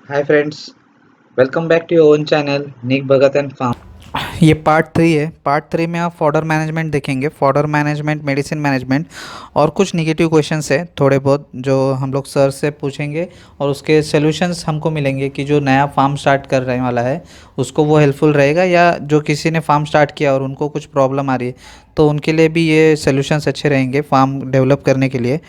Hi friends, welcome back to your own channel Nick Bhagat and Farm. ये part 3 है। Part 3 में आप fodder management देखेंगे, fodder management, medicine management और कुछ निगेटिव क्वेश्चंस है थोड़े बहुत जो हम लोग सर से पूछेंगे और उसके सॉल्यूशंस हमको मिलेंगे कि जो नया फार्म स्टार्ट कर रहे वाला है उसको वो हेल्पफुल रहेगा, या जो किसी ने फार्म स्टार्ट किया और उनको कुछ प्रॉब्लम आ रही है तो उनके लिए भी ये सॉल्यूशंस अच्छे रहेंगे फार्म डेवलप करने के लिए।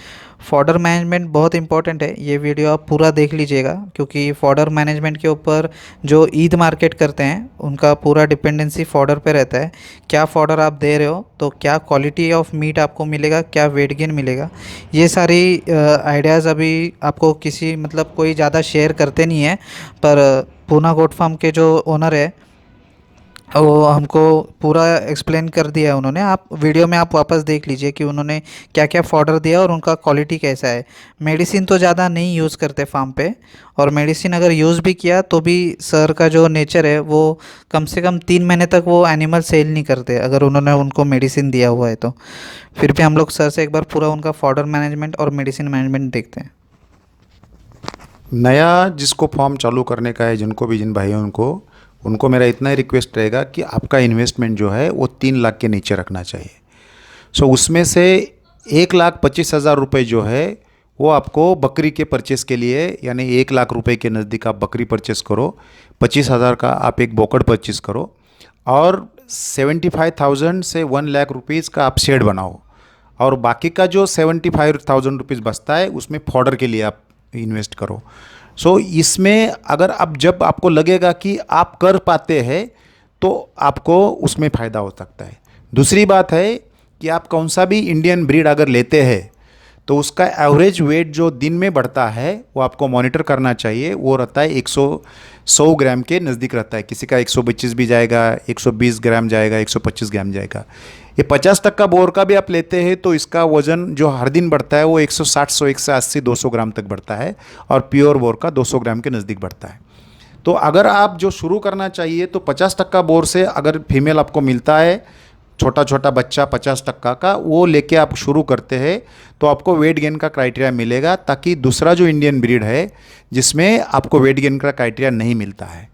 फॉडर मैनेजमेंट बहुत इंपॉर्टेंट है, ये वीडियो आप पूरा देख लीजिएगा क्योंकि फॉडर मैनेजमेंट के ऊपर जो ईद मार्केट करते हैं उनका पूरा डिपेंडेंसी फॉडर पे रहता है। क्या फॉडर आप दे रहे हो तो क्या क्वालिटी ऑफ मीट आपको मिलेगा, क्या वेट गेन मिलेगा, ये सारी आइडियाज़ अभी आपको किसी मतलब कोई ज़्यादा शेयर करते नहीं है, पर पूना गोट फार्म के जो ओनर है वो हमको पूरा एक्सप्लेन कर दिया है उन्होंने। आप वीडियो में आप वापस देख लीजिए कि उन्होंने क्या क्या फॉडर दिया और उनका क्वालिटी कैसा है। मेडिसिन तो ज़्यादा नहीं यूज़ करते फार्म पे, और मेडिसिन अगर यूज़ भी किया तो भी सर का जो नेचर है वो कम से कम 3 महीने तक वो एनिमल सेल नहीं करते अगर उन्होंने उनको मेडिसिन दिया हुआ है तो। फिर भी हम लोग सर से एक बार पूरा उनका फॉडर मैनेजमेंट और मेडिसिन मैनेजमेंट देखते हैं। नया जिसको फॉर्म चालू करने का है, जिनको भी, जिन भाइयों उनको उनको मेरा इतना ही रिक्वेस्ट रहेगा कि आपका इन्वेस्टमेंट जो है वो 3 लाख के नीचे रखना चाहिए। उसमें से 1,25,000 रुपये जो है वो आपको बकरी के परचेस के लिए, यानी 1 लाख रुपए के नज़दीक आप बकरी परचेस करो, 25,000 का आप एक बोकड़ परचेस करो, और 75,000 से 1 लाख रुपीज़ का आप शेड बनाओ, और बाकी का जो 75,000 रुपीज़ बचता है उसमें फॉडर के लिए आप इन्वेस्ट करो। इसमें अगर आप, जब आपको लगेगा कि आप कर पाते हैं तो आपको उसमें फ़ायदा हो सकता है। दूसरी बात है कि आप कौन सा भी इंडियन ब्रीड अगर लेते हैं तो उसका एवरेज वेट जो दिन में बढ़ता है वो आपको मॉनिटर करना चाहिए। वो रहता है 100 ग्राम के नज़दीक रहता है, किसी का 125 भी जाएगा, 120 ग्राम जाएगा, 125 ग्राम जाएगा। ये 50% बोर का भी आप लेते हैं तो इसका वज़न जो हर दिन बढ़ता है वो 160, 180, 200 ग्राम तक बढ़ता है, और प्योर बोर का 200 ग्राम के नज़दीक बढ़ता है। तो अगर आप जो शुरू करना चाहिए तो 50% बोर से अगर फीमेल आपको मिलता है, छोटा छोटा बच्चा 50% का, वो लेके आप शुरू करते हैं तो आपको वेट गेन का क्राइटेरिया मिलेगा, ताकि दूसरा जो इंडियन ब्रीड है जिसमें आपको वेट गेन का क्राइटेरिया नहीं मिलता है।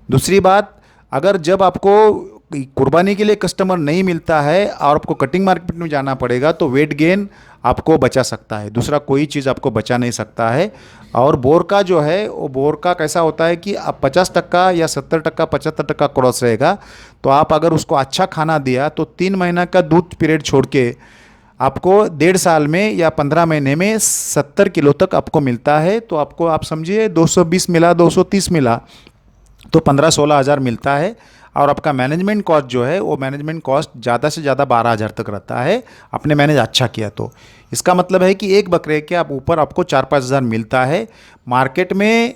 दूसरी बात, अगर जब आपको कुर्बानी के लिए कस्टमर नहीं मिलता है और आपको कटिंग मार्केट में जाना पड़ेगा तो वेट गेन आपको बचा सकता है, दूसरा कोई चीज़ आपको बचा नहीं सकता है। और बोर का जो है वो, बोर का कैसा होता है कि आप 50% या 70%, 75% क्रॉस रहेगा, तो आप अगर उसको अच्छा खाना दिया तो 3 महीना का दूध पीरियड छोड़ के आपको 1.5 साल में या 15 महीने में 70 किलो तक आपको मिलता है। तो आपको, आप समझिए 220 मिला, 230 मिला तो 15-16 हज़ार मिलता है। और आपका मैनेजमेंट कॉस्ट जो है वो मैनेजमेंट कॉस्ट ज़्यादा से ज़्यादा 12,000 तक रहता है, आपने मैनेज अच्छा किया तो। इसका मतलब है कि एक बकरे के आप ऊपर आपको 4-5 हज़ार मिलता है। मार्केट में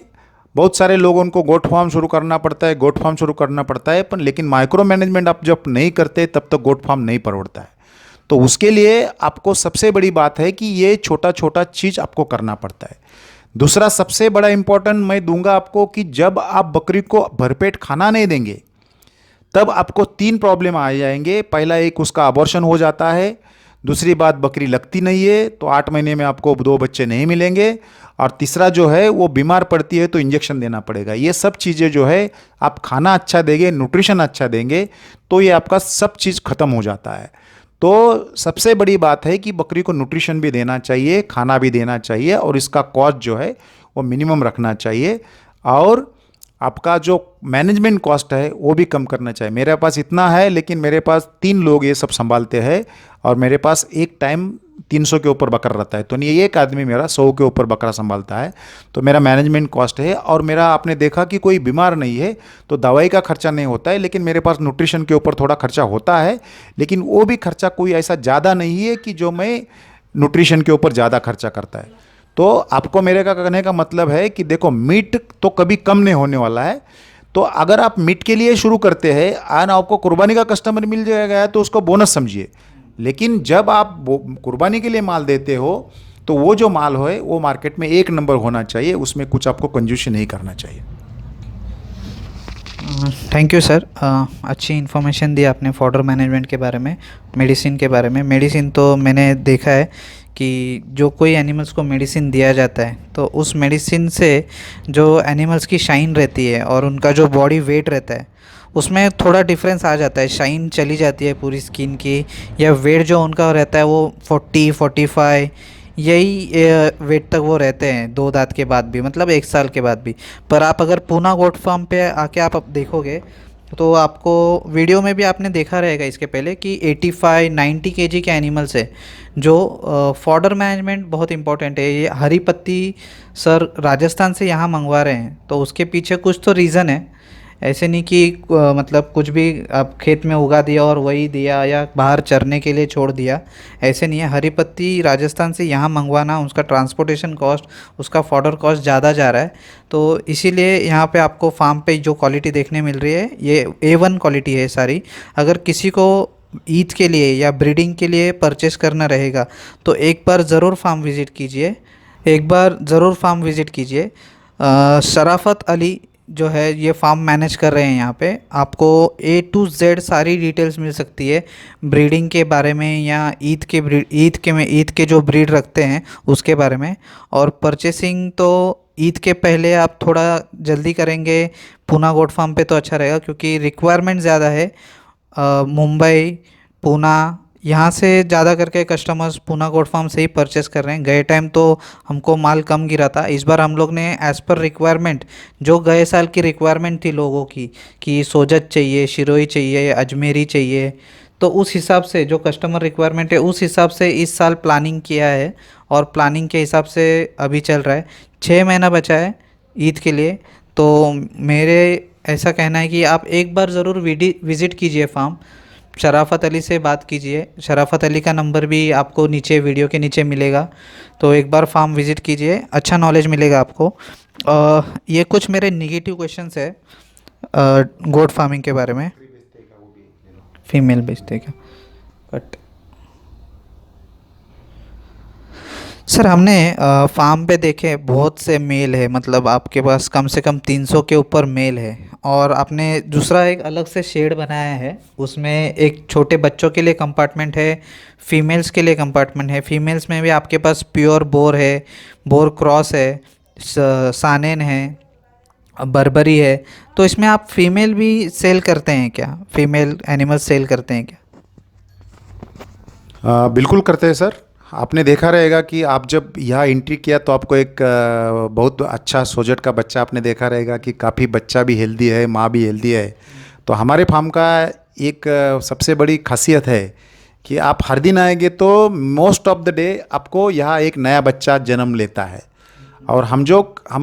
बहुत सारे लोगों को गोट फार्म शुरू करना पड़ता है, गोट फार्म शुरू करना पड़ता है, पर लेकिन माइक्रो मैनेजमेंट आप जब नहीं करते तब तक गोट फार्म नहीं पड़ता है। तो उसके लिए आपको सबसे बड़ी बात है कि ये छोटा छोटा चीज़ आपको करना पड़ता है। दूसरा सबसे बड़ा इंपॉर्टेंट मैं दूंगा आपको कि जब आप बकरी को भरपेट खाना नहीं देंगे तब आपको 3 प्रॉब्लम आ जाएंगे। पहला, एक उसका अबॉर्शन हो जाता है। दूसरी बात, बकरी लगती नहीं है तो 8 महीने में आपको 2 बच्चे नहीं मिलेंगे। और तीसरा जो है वो बीमार पड़ती है तो इंजेक्शन देना पड़ेगा। ये सब चीज़ें जो है, आप खाना अच्छा देंगे, न्यूट्रिशन अच्छा देंगे तो ये आपका सब चीज़ ख़त्म हो जाता है। तो सबसे बड़ी बात है कि बकरी को न्यूट्रिशन भी देना चाहिए, खाना भी देना चाहिए, और इसका कॉस्ट जो है वो मिनिमम रखना चाहिए, और आपका जो मैनेजमेंट कॉस्ट है वो भी कम करना चाहिए। मेरे पास इतना है लेकिन मेरे पास 3 लोग ये सब संभालते हैं, और मेरे पास एक टाइम 300 के ऊपर बकरा रहता है, तो नहीं एक आदमी मेरा 100 के ऊपर बकरा संभालता है। तो मेरा मैनेजमेंट कॉस्ट है, और मेरा, आपने देखा कि कोई बीमार नहीं है तो दवाई का खर्चा नहीं होता है, लेकिन मेरे पास न्यूट्रिशन के ऊपर थोड़ा खर्चा होता है, लेकिन वो भी खर्चा कोई ऐसा ज़्यादा नहीं है कि जो मैं न्यूट्रिशन के ऊपर ज़्यादा खर्चा करता है। तो आपको मेरे का कहने का मतलब है कि देखो, मीट तो कभी कम नहीं होने वाला है। तो अगर आप मीट के लिए शुरू करते हैं और आपको कुर्बानी का कस्टमर मिल जाएगा तो उसको बोनस समझिए, लेकिन जब आप कुर्बानी के लिए माल देते हो तो वो जो माल है वो मार्केट में 1 नंबर होना चाहिए, उसमें कुछ आपको कंजूसी नहीं करना चाहिए। थैंक यू सर, अच्छी इन्फॉर्मेशन दी आपने फॉडर मैनेजमेंट के बारे में, मेडिसिन के बारे में। मेडिसिन तो मैंने देखा है कि जो कोई एनिमल्स को मेडिसिन दिया जाता है तो उस मेडिसिन से जो एनिमल्स की शाइन रहती है और उनका जो बॉडी वेट रहता है उसमें थोड़ा डिफरेंस आ जाता है, शाइन चली जाती है पूरी स्किन की, या वेट जो उनका रहता है वो 40-45 यही वेट तक वो रहते हैं 2 दांत के बाद भी, मतलब 1 साल के बाद भी। पर आप अगर पूना गोट फार्म पे आके आप अब देखोगे तो आपको वीडियो में भी आपने देखा रहेगा इसके पहले कि 85-90 केजी के एनिमल्स है जो फॉडर मैनेजमेंट बहुत इंपॉर्टेंट है। ये हरी पत्ती सर राजस्थान से यहाँ मंगवा रहे हैं तो उसके पीछे कुछ तो रीज़न है। ऐसे नहीं कि मतलब कुछ भी आप खेत में उगा दिया और वही दिया या बाहर चरने के लिए छोड़ दिया, ऐसे नहीं है। हरी पत्ती राजस्थान से यहाँ मंगवाना, उसका ट्रांसपोर्टेशन कॉस्ट, उसका फॉडर कॉस्ट ज़्यादा जा रहा है। तो इसीलिए यहाँ पे आपको फार्म पे जो क्वालिटी देखने मिल रही है ये A1 क्वालिटी है सारी। अगर किसी को ईद के लिए या ब्रीडिंग के लिए परचेस करना रहेगा तो एक बार ज़रूर फार्म विज़िट कीजिए, एक बार ज़रूर फार्म विज़िट कीजिए। शराफत अली जो है ये फार्म मैनेज कर रहे हैं। यहाँ पे आपको A to Z सारी डिटेल्स मिल सकती है ब्रीडिंग के बारे में या ईद के जो ब्रीड रखते हैं उसके बारे में। और परचेसिंग तो ईद के पहले आप थोड़ा जल्दी करेंगे पूना गोट फार्म पे तो अच्छा रहेगा, क्योंकि रिक्वायरमेंट ज़्यादा है। मुंबई, पूना, यहाँ से ज़्यादा करके कस्टमर्स पूना गोट फार्म से ही परचेस कर रहे हैं। गए टाइम तो हमको माल कम गिरा था, इस बार हम लोग ने एज़ पर रिक्वायरमेंट, जो गए साल की रिक्वायरमेंट थी लोगों की कि सोजत चाहिए, शिरोई चाहिए, अजमेरी चाहिए, तो उस हिसाब से जो कस्टमर रिक्वायरमेंट है उस हिसाब से इस साल प्लानिंग किया है और प्लानिंग के हिसाब से अभी चल रहा है। 6 महीना बचा है ईद के लिए, तो मेरे ऐसा कहना है कि आप एक बार ज़रूर विज़िट कीजिए फार्म। शराफत अली से बात कीजिए, शराफत अली का नंबर भी आपको नीचे वीडियो के नीचे मिलेगा, तो एक बार फार्म विज़िट कीजिए, अच्छा नॉलेज मिलेगा आपको। ये कुछ मेरे निगेटिव क्वेश्चंस है गोट फार्मिंग के बारे में। फीमेल बेचते क्या? बट सर हमने फार्म पे देखे बहुत से मेल है, मतलब आपके पास कम से कम 300 के ऊपर मेल है, और आपने दूसरा एक अलग से शेड बनाया है, उसमें एक छोटे बच्चों के लिए कंपार्टमेंट है, फीमेल्स के लिए कंपार्टमेंट है। फीमेल्स में भी आपके पास प्योर बोर है, बोर क्रॉस है, सानेन है, बर्बरी है। तो इसमें आप फीमेल भी सेल करते हैं क्या? फीमेल एनिमल सेल करते हैं क्या? बिल्कुल करते हैं सर। आपने देखा रहेगा कि आप जब यहाँ एंट्री किया तो आपको एक बहुत अच्छा सोजट का बच्चा आपने देखा रहेगा कि काफ़ी बच्चा भी हेल्दी है, माँ भी हेल्दी है। तो हमारे फार्म का एक सबसे बड़ी खासियत है कि आप हर दिन आएंगे तो मोस्ट ऑफ द डे आपको यहाँ एक नया बच्चा जन्म लेता है। और हम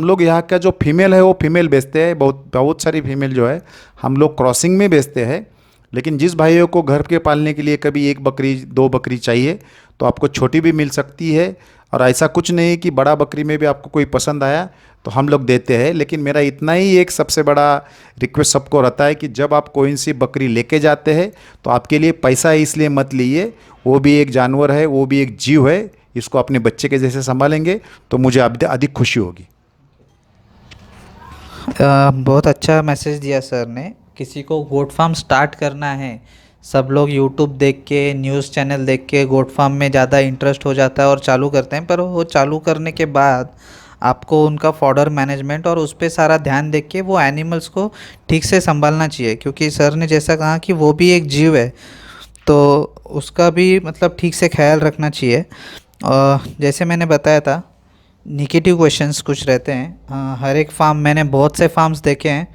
लोग यहाँ का जो फीमेल है वो फीमेल बेचते हैं, बहुत सारी फीमेल जो है हम लोग क्रॉसिंग में बेचते हैं। लेकिन जिस भाइयों को घर के पालने के लिए कभी 1 बकरी 2 बकरी चाहिए तो आपको छोटी भी मिल सकती है। और ऐसा कुछ नहीं कि बड़ा बकरी में भी आपको कोई पसंद आया तो हम लोग देते हैं। लेकिन मेरा इतना ही एक सबसे बड़ा रिक्वेस्ट सबको रहता है कि जब आप कोई सी बकरी लेके जाते हैं तो आपके लिए पैसा इसलिए मत लीजिए, वो भी एक जानवर है, वो भी एक जीव है, इसको अपने बच्चे के जैसे संभालेंगे तो मुझे अधिक खुशी होगी। बहुत अच्छा मैसेज दिया सर ने। किसी को गोट फार्म स्टार्ट करना है, सब लोग यूट्यूब देख के, न्यूज़ चैनल देख के गोट फार्म में ज़्यादा इंटरेस्ट हो जाता है और चालू करते हैं, पर वो चालू करने के बाद आपको उनका फॉडर मैनेजमेंट और उस पर सारा ध्यान देख के वो एनिमल्स को ठीक से संभालना चाहिए, क्योंकि सर ने जैसा कहा कि वो भी एक जीव है तो उसका भी मतलब ठीक से ख्याल रखना चाहिए। जैसे मैंने बताया था निगेटिव क्वेश्चंस कुछ रहते हैं। हर एक फार्म, मैंने बहुत से फार्म्स देखे हैं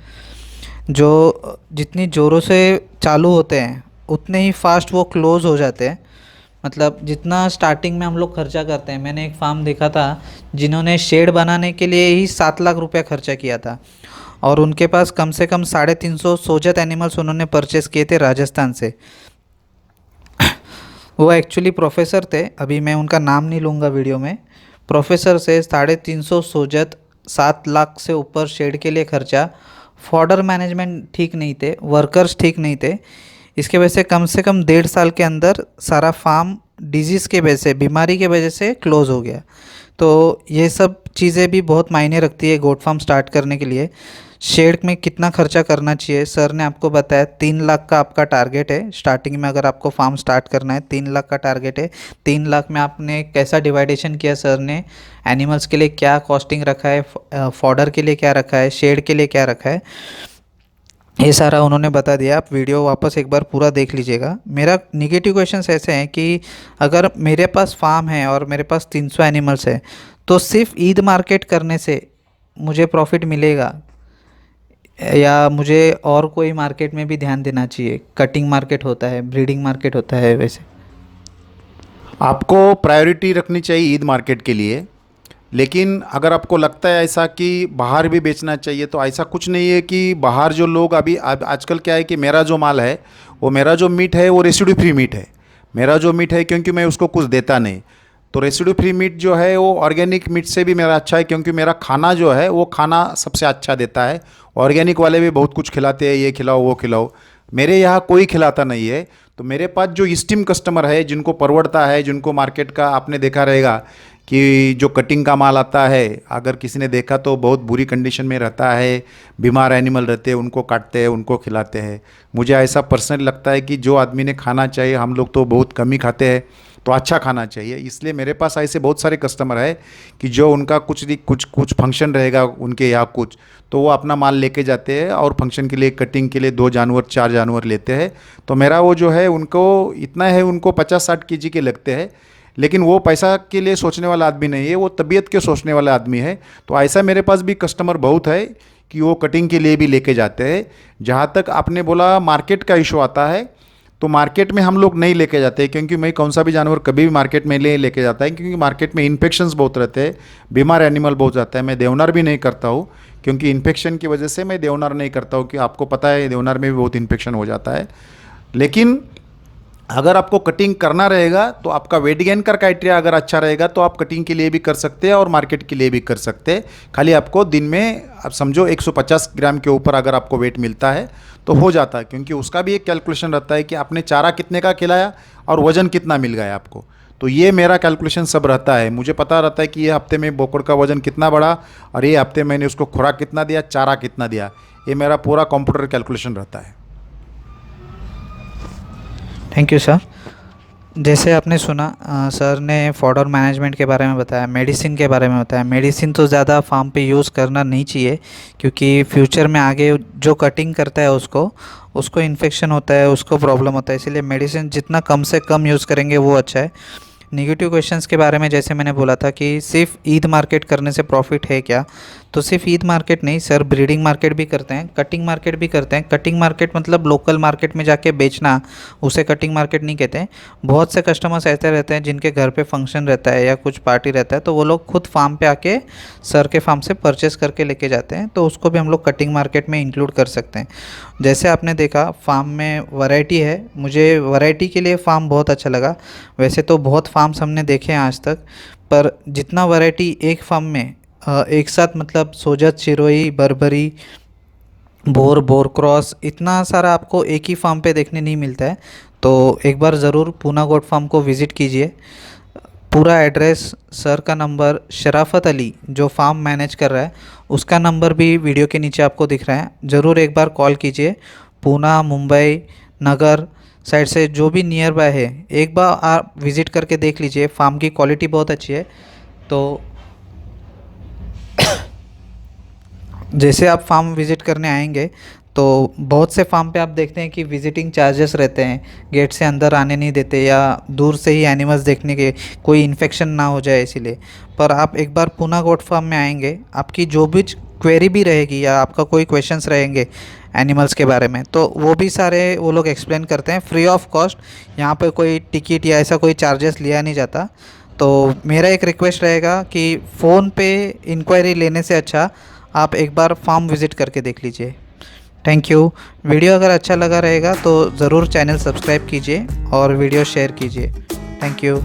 जो जितनी ज़ोरों से चालू होते हैं उतने ही फास्ट वो क्लोज़ हो जाते हैं। मतलब जितना स्टार्टिंग में हम लोग खर्चा करते हैं, मैंने एक फार्म देखा था जिन्होंने शेड बनाने के लिए ही 7 लाख रुपया खर्चा किया था, और उनके पास कम से कम 350 सोजत एनिमल्स उन्होंने परचेस किए थे राजस्थान से। वो एक्चुअली प्रोफेसर थे, अभी मैं उनका नाम नहीं लूँगा वीडियो में। प्रोफेसर से 350 सोजत, 7 लाख से ऊपर शेड के लिए खर्चा। फॉडर मैनेजमेंट ठीक नहीं थे, वर्कर्स ठीक नहीं थे, इसके वजह से कम 1.5 साल के अंदर सारा फार्म डिजीज़ के वजह से, बीमारी के वजह से क्लोज़ हो गया। तो ये सब चीज़ें भी बहुत मायने रखती है गोट फार्म स्टार्ट करने के लिए। शेड में कितना खर्चा करना चाहिए, सर ने आपको बताया 3 लाख का आपका टारगेट है स्टार्टिंग में। अगर आपको फार्म स्टार्ट करना है 3 लाख का टारगेट है। 3 लाख में आपने कैसा डिवाइडेशन किया सर ने, एनिमल्स के लिए क्या कॉस्टिंग रखा है, फॉडर के लिए क्या रखा है, शेड के लिए क्या रखा है, ये सारा उन्होंने बता दिया। आप वीडियो वापस एक बार पूरा देख लीजिएगा। मेरा निगेटिव क्वेश्चंस ऐसे हैं कि अगर मेरे पास फार्म है और मेरे पास 300 एनिमल्स है तो सिर्फ ईद मार्केट करने से मुझे प्रॉफिट मिलेगा या मुझे और कोई मार्केट में भी ध्यान देना चाहिए? कटिंग मार्केट होता है, ब्रीडिंग मार्केट होता है, वैसे आपको प्रायोरिटी रखनी चाहिए ईद मार्केट के लिए। लेकिन अगर आपको लगता है ऐसा कि बाहर भी बेचना चाहिए, तो ऐसा कुछ नहीं है कि बाहर जो लोग अभी आजकल क्या है कि मेरा जो माल है, वो मेरा जो मीट है वो रेसिड्यू फ्री मीट है। मेरा जो मीट है, क्योंकि मैं उसको कुछ देता नहीं, तो रेसिड्यू फ्री मीट जो है वो ऑर्गेनिक मीट से भी मेरा अच्छा है, क्योंकि मेरा खाना जो है वो खाना सबसे अच्छा देता है। ऑर्गेनिक वाले भी बहुत कुछ खिलाते हैं, ये खिलाओ वो खिलाओ, मेरे यहाँ कोई खिलाता नहीं है। तो मेरे पास जो स्टीम कस्टमर है, जिनको परवड़ता है, जिनको मार्केट का आपने देखा रहेगा कि जो कटिंग का माल आता है, अगर किसी ने देखा तो बहुत बुरी कंडीशन में रहता है, बीमार एनिमल रहते हैं, उनको काटते हैं, उनको खिलाते हैं। मुझे ऐसा पर्सनली लगता है कि जो आदमी ने खाना चाहिए, हम लोग तो बहुत कम ही खाते हैं, तो अच्छा खाना चाहिए। इसलिए मेरे पास ऐसे बहुत सारे कस्टमर है कि जो उनका कुछ फंक्शन रहेगा उनके यहाँ कुछ, तो वो अपना माल लेके जाते हैं और फंक्शन के लिए, कटिंग के लिए 2 जानवर 4 जानवर लेते हैं। तो मेरा वो जो है उनको इतना है, उनको 50-60 केजी के लगते हैं। लेकिन वो पैसा के लिए सोचने वाला आदमी नहीं है, वो तबीयत के सोचने वाला आदमी है। तो ऐसा मेरे पास भी कस्टमर बहुत है कि वो कटिंग के लिए भी लेके जाते हैं। जहाँ तक आपने बोला मार्केट का इशू आता है, तो मार्केट में हम लोग नहीं लेके जाते, क्योंकि मैं कौन सा भी जानवर कभी भी मार्केट में लेके जाता है, क्योंकि मार्केट में इन्फेक्शंस बहुत रहते हैं, बीमार एनिमल बहुत जाता है। मैं देवनार भी नहीं करता हूँ, क्योंकि इन्फेक्शन की वजह से मैं देवनार नहीं करता हूँ, कि आपको पता है देवनार में भी बहुत इन्फेक्शन हो जाता है। लेकिन अगर आपको कटिंग करना रहेगा, तो आपका वेट गेन का क्राइटेरिया अगर अच्छा रहेगा, तो आप कटिंग के लिए भी कर सकते हैं और मार्केट के लिए भी कर सकते हैं। खाली आपको दिन में आप समझो 150 ग्राम के ऊपर अगर आपको वेट मिलता है तो हो जाता है, क्योंकि उसका भी एक कैलकुलेशन रहता है कि आपने चारा कितने का खिलाया और वज़न कितना मिल गया आपको। तो ये मेरा कैलकुलेशन सब रहता है, मुझे पता रहता है कि ये हफ्ते में बोकड़ का वज़न कितना बढ़ा और ये हफ्ते मैंने उसको खुराक कितना दिया, चारा कितना दिया, ये मेरा पूरा कंप्यूटर कैलकुलेशन रहता है। Thank you sir. जैसे आपने सुना सर ने फॉडर मैनेजमेंट के बारे में बताया, मेडिसिन के बारे में बताया। मेडिसिन तो ज़्यादा फार्म पे यूज़ करना नहीं चाहिए, क्योंकि फ्यूचर में आगे जो कटिंग करता है उसको इन्फेक्शन होता है, उसको प्रॉब्लम होता है। इसीलिए मेडिसिन जितना कम से कम यूज़ करेंगे वो अच्छा है। नेगेटिव क्वेश्चंस के बारे में जैसे मैंने बोला था कि सिर्फ ईद मार्केट करने से प्रॉफिट है क्या, तो सिर्फ ईद मार्केट नहीं सर, ब्रीडिंग मार्केट भी करते हैं, कटिंग मार्केट भी करते हैं। कटिंग मार्केट मतलब लोकल मार्केट में जाके बेचना, उसे कटिंग मार्केट नहीं कहते हैं। बहुत से कस्टमर्स ऐसे रहते हैं जिनके घर पे फंक्शन रहता है या कुछ पार्टी रहता है, तो वो लोग खुद फार्म पे आके सर के फार्म से परचेस करके लेके जाते हैं, तो उसको भी हम लोग कटिंग मार्केट में इंक्लूड कर सकते हैं। जैसे आपने देखा फार्म में वैरायटी है, मुझे वैरायटी के लिए फार्म बहुत अच्छा लगा। वैसे तो बहुत फार्म्स हमने देखे हैं आज तक, पर जितना वैरायटी एक फार्म में एक साथ, मतलब सोजत, चिरोई, बर्बरी, बोर क्रॉस, इतना सारा आपको एक ही फार्म पे देखने नहीं मिलता है। तो एक बार ज़रूर पूना गोट फार्म को विज़िट कीजिए। पूरा एड्रेस, सर का नंबर, शराफत अली जो फार्म मैनेज कर रहा है उसका नंबर भी वीडियो के नीचे आपको दिख रहा है। ज़रूर एक बार कॉल कीजिए। पूना, मुंबई, नगर साइड से जो भी नियर बाय है, एक बार आप विज़िट करके देख लीजिए। फार्म की क्वालिटी बहुत अच्छी है। तो जैसे आप फार्म विज़िट करने आएंगे तो बहुत से फार्म पे आप देखते हैं कि विजिटिंग चार्जेस रहते हैं, गेट से अंदर आने नहीं देते, या दूर से ही एनिमल्स देखने के, कोई इन्फेक्शन ना हो जाए इसीलिए। पर आप एक बार पूना गोट फार्म में आएंगे, आपकी जो भी क्वेरी भी रहेगी या आपका कोई क्वेश्चंस रहेंगे एनिमल्स के बारे में, तो वो भी सारे वो लोग एक्सप्लेन करते हैं फ्री ऑफ कॉस्ट। यहाँ पे कोई टिकट या ऐसा कोई चार्जेस लिया नहीं जाता। तो मेरा एक रिक्वेस्ट रहेगा कि फ़ोन पे इंक्वायरी लेने से अच्छा आप एक बार फार्म विज़िट करके देख लीजिए। Thank you. वीडियो अगर अच्छा लगा रहेगा तो ज़रूर चैनल सब्सक्राइब कीजिए और वीडियो शेयर कीजिए। Thank you.